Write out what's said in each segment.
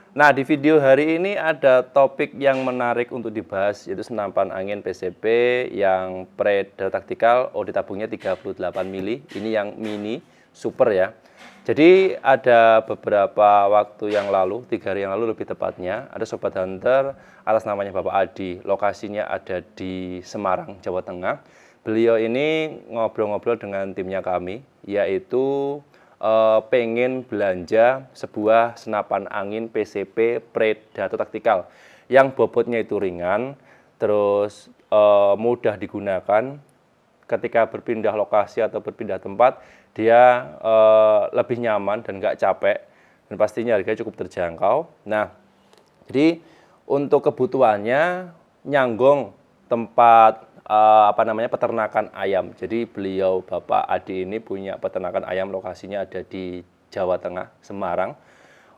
Nah, di video hari ini ada topik yang menarik untuk dibahas, yaitu senapan angin PCP yang Predator Tactical OD tabungnya 38 mili. Ini yang mini super ya. Jadi ada beberapa waktu yang lalu, 3 hari yang lalu lebih tepatnya, ada Sobat Hunter atas namanya Bapak Adi. Lokasinya ada di Semarang, Jawa Tengah. Beliau ini ngobrol-ngobrol dengan timnya kami, yaitu pengen belanja sebuah senapan angin PCP Predator Tactical yang bobotnya itu ringan, terus mudah digunakan. Ketika berpindah lokasi atau berpindah tempat, dia lebih nyaman dan nggak capek, dan pastinya harganya cukup terjangkau. Nah, jadi untuk kebutuhannya nyanggung tempat peternakan ayam. Jadi beliau Bapak Adi ini punya peternakan ayam, lokasinya ada di Jawa Tengah, Semarang.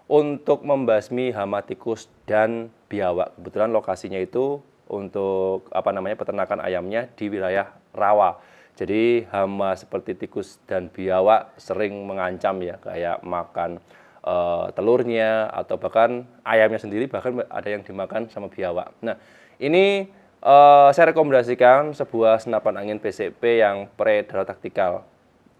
Untuk membasmi hama tikus dan biawak. Kebetulan lokasinya itu untuk peternakan ayamnya di wilayah rawa. Jadi hama seperti tikus dan biawak sering mengancam ya, kayak makan telurnya atau bahkan ayamnya sendiri, bahkan ada yang dimakan sama biawak. Nah, ini saya rekomendasikan sebuah senapan angin PCP yang Predator Tactical.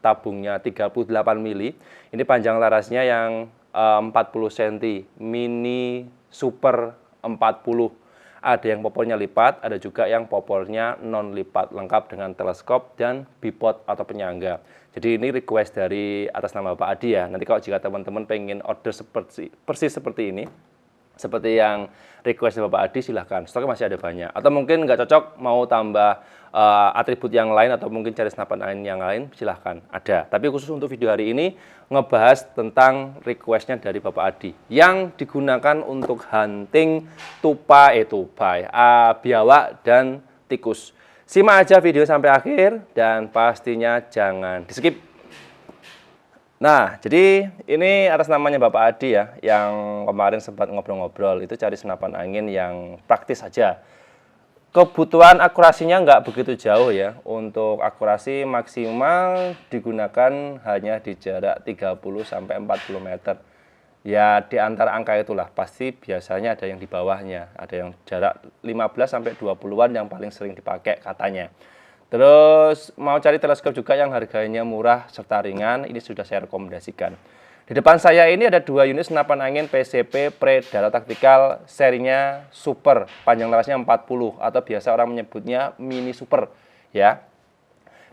Tabungnya 38 mili. Ini panjang larasnya yang 40 cm, mini super 40. Ada yang popornya lipat, ada juga yang popornya non lipat, lengkap dengan teleskop dan bipod atau penyangga. Jadi ini request dari atas nama Pak Adi ya. Nanti kalau jika teman-teman pengen order persis seperti ini, seperti yang request Bapak Adi, silahkan, stoknya masih ada banyak. Atau mungkin nggak cocok, mau tambah atribut yang lain atau mungkin cari senapan angin yang lain, silahkan, ada. Tapi khusus untuk video hari ini ngebahas tentang requestnya dari Bapak Adi yang digunakan untuk hunting tupai, biawak dan tikus. Simak aja video sampai akhir dan pastinya jangan di skip. Nah, jadi ini atas namanya Bapak Adi ya, yang kemarin sempat ngobrol-ngobrol, itu cari senapan angin yang praktis saja. Kebutuhan akurasinya nggak begitu jauh ya. Untuk akurasi maksimal digunakan hanya di jarak 30-40 meter. Ya, di antara angka itulah, pasti biasanya ada yang di bawahnya. Ada yang jarak 15-20-an yang paling sering dipakai katanya. Terus mau cari teleskop juga yang harganya murah serta ringan, ini sudah saya rekomendasikan. Di depan saya ini ada 2 unit senapan angin PCP Predator Tactical serinya Super, panjang larasnya 40 atau biasa orang menyebutnya Mini Super ya.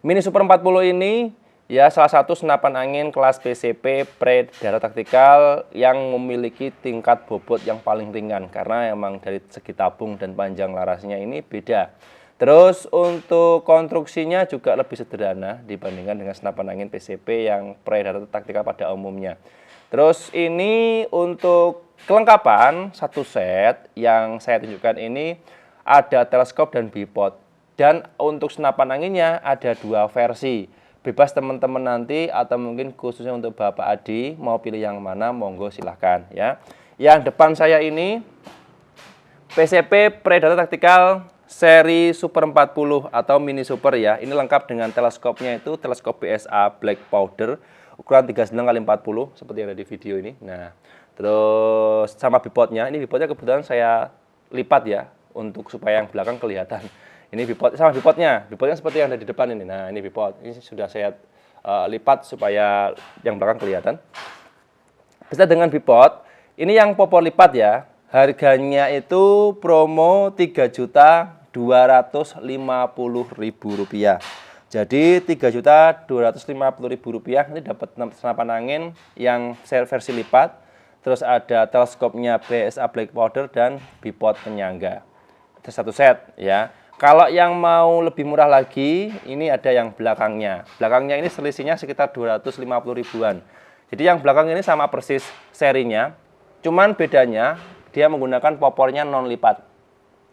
Mini Super 40 ini ya salah satu senapan angin kelas PCP Predator Tactical yang memiliki tingkat bobot yang paling ringan karena emang dari segi tabung dan panjang larasnya ini beda. Terus untuk konstruksinya juga lebih sederhana dibandingkan dengan senapan angin PCP yang Predator Tactical pada umumnya. Terus ini untuk kelengkapan satu set yang saya tunjukkan ini ada teleskop dan bipod. Dan untuk senapan anginnya ada 2 versi. Bebas teman-teman nanti atau mungkin khususnya untuk Bapak Adi mau pilih yang mana, monggo silahkan ya. Yang depan saya ini PCP Predator Tactical seri Super 40 atau Mini Super ya. Ini lengkap dengan teleskopnya, itu teleskop BSA Black Powder ukuran 39x40 seperti yang ada di video ini. Nah, terus sama bipodnya. Ini bipodnya kebetulan saya lipat ya untuk supaya yang belakang kelihatan. Ini bipod sama bipodnya. Bipodnya seperti yang ada di depan ini. Nah, ini bipod. Ini sudah saya lipat supaya yang belakang kelihatan. Bisa dengan bipod. Ini yang popor lipat ya. Harganya itu promo Rp3.250.000. Jadi Rp3.250.000 ini dapat senapan angin yang versi lipat. Terus ada teleskopnya BSA Black Powder dan bipod penyangga. Itu satu set ya. Kalau yang mau lebih murah lagi, ini ada yang belakangnya. Belakangnya ini selisihnya sekitar 250 ribuan. Jadi yang belakang ini sama persis serinya. Cuman bedanya dia menggunakan popornya non lipat.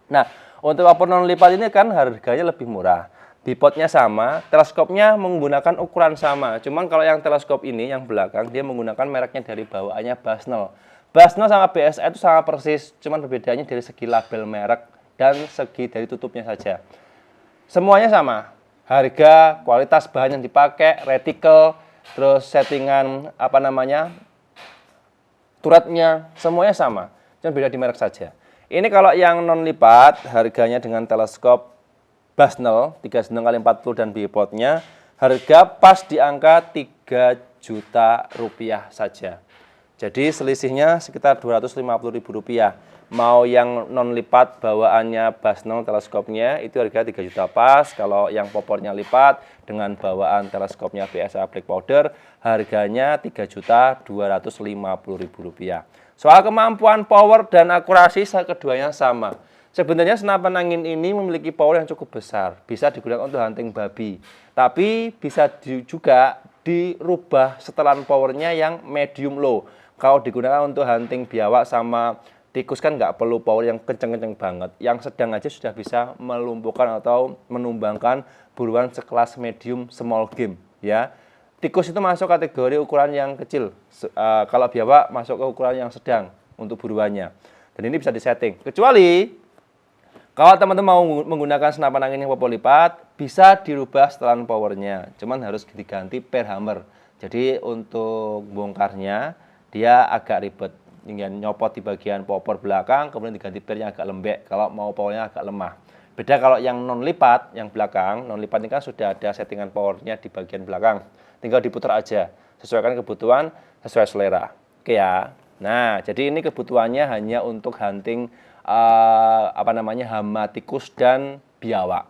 Nah, untuk popor non lipat ini kan harganya lebih murah. Bipodnya sama, teleskopnya menggunakan ukuran sama. Cuman kalau yang teleskop ini yang belakang dia menggunakan mereknya dari bawaannya Basnel. Basnel sama BSA itu sama persis, cuman perbedaannya dari segi label merek dan segi dari tutupnya saja. Semuanya sama. Harga, kualitas bahan yang dipakai, reticle, terus settingan turretnya semuanya sama, cuma beda di merek saja. Ini kalau yang non lipat, harganya dengan teleskop Basnel 39x40 dan bipodnya, harga pas di angka 3 juta rupiah saja. Jadi selisihnya sekitar Rp250.000. Mau yang non lipat bawaannya Basnel teleskopnya itu harga 3 juta pas. Kalau yang popornya lipat dengan bawaan teleskopnya BSA Black Powder harganya Rp3.250.000. Soal kemampuan power dan akurasi keduanya sama. Sebenarnya senapan angin ini memiliki power yang cukup besar, bisa digunakan untuk hunting babi. Tapi bisa juga dirubah setelan powernya yang medium low. Kalau digunakan untuk hunting biawak sama tikus kan nggak perlu power yang kenceng-kenceng banget. Yang sedang aja sudah bisa melumpuhkan atau menumbangkan buruan sekelas medium small game. Ya, tikus itu masuk kategori ukuran yang kecil. Kalau biawak masuk ke ukuran yang sedang untuk buruannya. Dan ini bisa disetting. Kecuali kalau teman-teman mau menggunakan senapan angin yang popor lipat, bisa dirubah setelan powernya. Cuman harus diganti per hammer. Jadi untuk bongkarnya, dia agak ribet. Ingin nyopot di bagian popor belakang, kemudian diganti per yang agak lembek. Kalau mau powernya agak lemah. Beda kalau yang non lipat, yang belakang. Non lipat ini kan sudah ada settingan powernya di bagian belakang. Tinggal diputar aja. Sesuaikan kebutuhan, sesuai selera. Oke ya. Nah, jadi ini kebutuhannya hanya untuk hunting hama tikus dan biawak.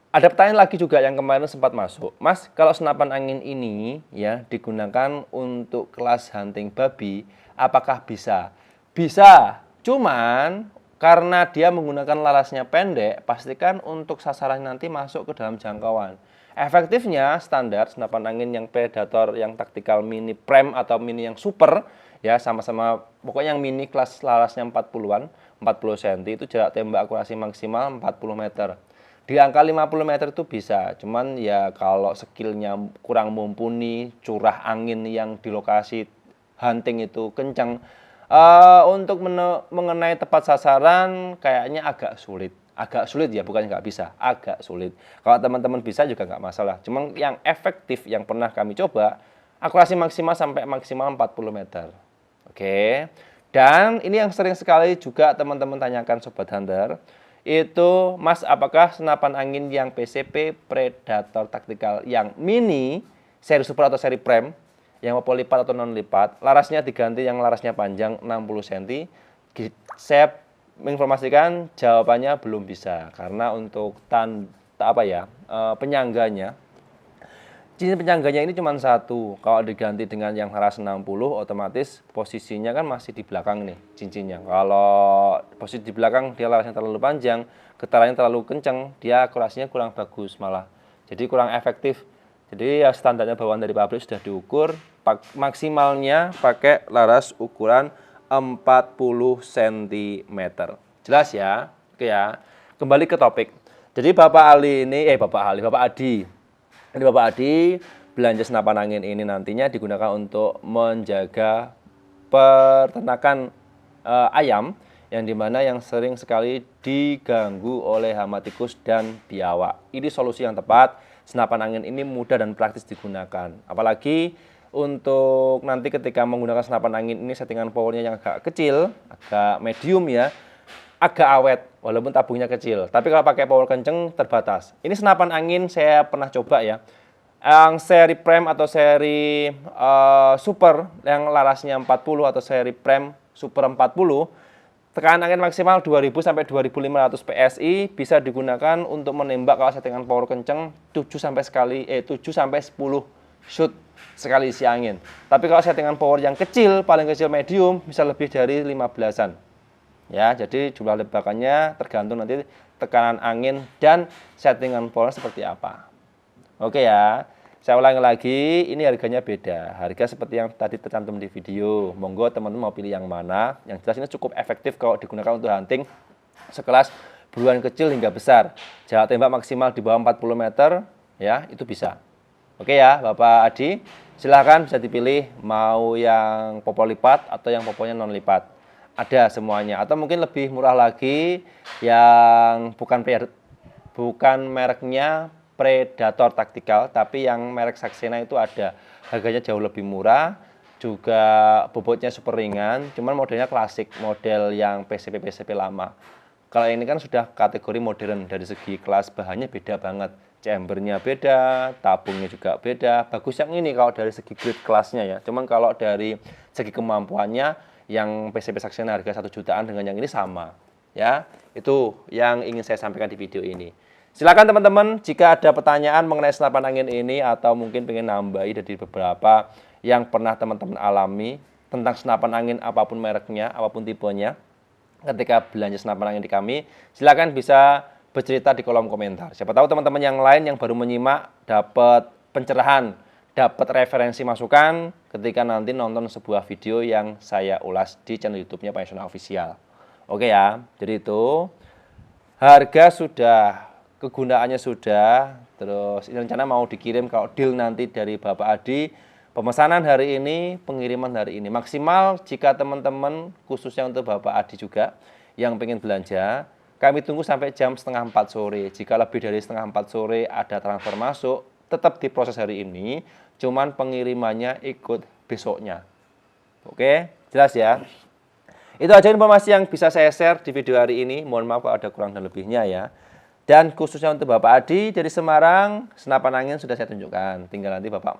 Ada pertanyaan lagi juga yang kemarin sempat masuk. Mas, kalau senapan angin ini ya digunakan untuk kelas hunting babi, apakah bisa? Bisa. Cuman karena dia menggunakan larasnya pendek, pastikan untuk sasaran nanti masuk ke dalam jangkauan. Efektifnya standar senapan angin yang predator, yang taktikal mini prem atau mini yang super, ya sama-sama pokoknya yang mini kelas larasnya 40-an, 40 cm itu jarak tembak akurasi maksimal 40 meter. Di angka 50 meter itu bisa, cuman ya kalau skillnya kurang mumpuni, curah angin yang di lokasi hunting itu kencang, untuk mengenai tepat sasaran kayaknya agak sulit. Agak sulit ya, bukan nggak bisa, agak sulit. Kalau teman-teman bisa juga nggak masalah. Cuman yang efektif yang pernah kami coba, akurasi maksimal sampai maksimal 40 meter. Oke. Dan ini yang sering sekali juga teman-teman tanyakan Sobat Hunter, itu Mas apakah senapan angin yang PCP Predator Tactical yang mini, seri super atau seri prem, yang mau lipat atau non lipat, larasnya diganti yang larasnya panjang 60 cm. Saya menginformasikan jawabannya belum bisa karena untuk penyangganya, cincin penyangganya ini cuma satu. Kalau diganti dengan yang laras 60, otomatis posisinya kan masih di belakang nih cincinnya. Kalau posisi di belakang dia larasnya terlalu panjang, getarannya terlalu kencang, dia akurasinya kurang bagus malah. Jadi kurang efektif. Jadi ya standarnya bawaan dari pabrik sudah diukur, maksimalnya pakai laras ukuran 40 cm. Jelas ya? Oke ya. Kembali ke topik. Jadi Bapak Adi. Ini Bapak Adi belanja senapan angin ini nantinya digunakan untuk menjaga peternakan ayam yang dimana yang sering sekali diganggu oleh hama tikus dan biawak. Ini solusi yang tepat. Senapan angin ini mudah dan praktis digunakan. Apalagi untuk nanti ketika menggunakan senapan angin ini settingan powernya yang agak kecil, agak medium ya, agak awet walaupun tabungnya kecil. Tapi kalau pakai power kenceng terbatas. Ini senapan angin saya pernah coba ya. Yang seri prem atau seri super yang larasnya 40 atau seri prem super 40, tekanan angin maksimal 2000 sampai 2500 PSI bisa digunakan untuk menembak kalau settingan power kenceng 7 sampai 10 shoot sekali isi angin. Tapi kalau settingan power yang kecil, paling kecil medium, bisa lebih dari 15-an. Ya, jadi jumlah lebakannya tergantung nanti tekanan angin dan settingan power seperti apa. Oke ya. Saya ulangi lagi, ini harganya beda. Harga seperti yang tadi tercantum di video. Monggo teman-teman mau pilih yang mana. Yang jelas ini cukup efektif kalau digunakan untuk hunting sekelas buruan kecil hingga besar. Jarak tembak maksimal di bawah 40 meter, ya, itu bisa. Oke ya, Bapak Adi, silahkan bisa dipilih mau yang popor lipat atau yang popornya non lipat. Ada semuanya. Atau mungkin lebih murah lagi yang bukan mereknya Predator Tactical, tapi yang merek Saxena itu ada. Harganya jauh lebih murah. juga bobotnya super ringan, cuman modelnya klasik, model yang PCP lama. Kalau ini kan sudah kategori modern, dari segi kelas bahannya beda banget. Chambernya beda, tabungnya juga beda. Bagus yang ini kalau dari segi grade kelasnya ya. Cuman kalau dari segi kemampuannya, yang PCP Saxion harga 1 jutaan dengan yang ini sama. Ya, itu yang ingin saya sampaikan di video ini. Silakan teman-teman, jika ada pertanyaan mengenai senapan angin ini atau mungkin pengen nambahi dari beberapa yang pernah teman-teman alami tentang senapan angin apapun mereknya, apapun tipenya, ketika belanja senapan angin di kami, silakan bisa bercerita di kolom komentar. Siapa tahu teman-teman yang lain yang baru menyimak dapat pencerahan, dapat referensi masukan ketika nanti nonton sebuah video yang saya ulas di channel YouTube-nya Payasona Official. Oke ya, jadi itu harga sudah, kegunaannya sudah, terus ini rencana mau dikirim kalau deal nanti dari Bapak Adi. Pemesanan hari ini, pengiriman hari ini. Maksimal jika teman-teman, khususnya untuk Bapak Adi juga, yang pengen belanja, kami tunggu sampai jam setengah 4 sore. Jika lebih dari setengah 4 sore ada transfer masuk, tetap diproses hari ini, cuman pengirimannya ikut besoknya. Oke, jelas ya? Itu aja informasi yang bisa saya share di video hari ini. Mohon maaf kalau ada kurang dan lebihnya ya. Dan khususnya untuk Bapak Adi dari Semarang, senapan angin sudah saya tunjukkan. Tinggal nanti Bapak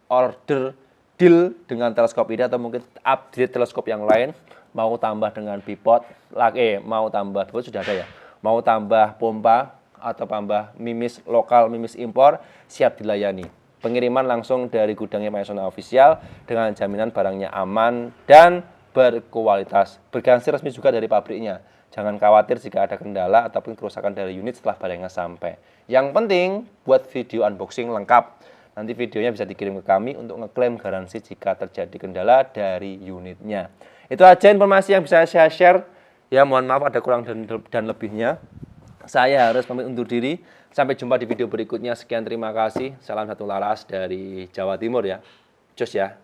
order deal dengan teleskop ini atau mungkin update teleskop yang lain, mau tambah dengan bipod, mau tambah bipod sudah ada ya, mau tambah pompa atau tambah mimis lokal, mimis impor, siap dilayani. Pengiriman langsung dari gudangnya Payasona Official dengan jaminan barangnya aman dan berkualitas. Bergaransi resmi juga dari pabriknya. Jangan khawatir jika ada kendala ataupun kerusakan dari unit setelah barangnya sampai. Yang penting buat video unboxing lengkap. Nanti videonya bisa dikirim ke kami untuk ngeklaim garansi jika terjadi kendala dari unitnya. Itu aja informasi yang bisa saya share. Ya mohon maaf ada kurang dan lebihnya. Saya harus pamit undur diri. Sampai jumpa di video berikutnya. Sekian terima kasih. Salam satu laras dari Jawa Timur ya. Cus ya.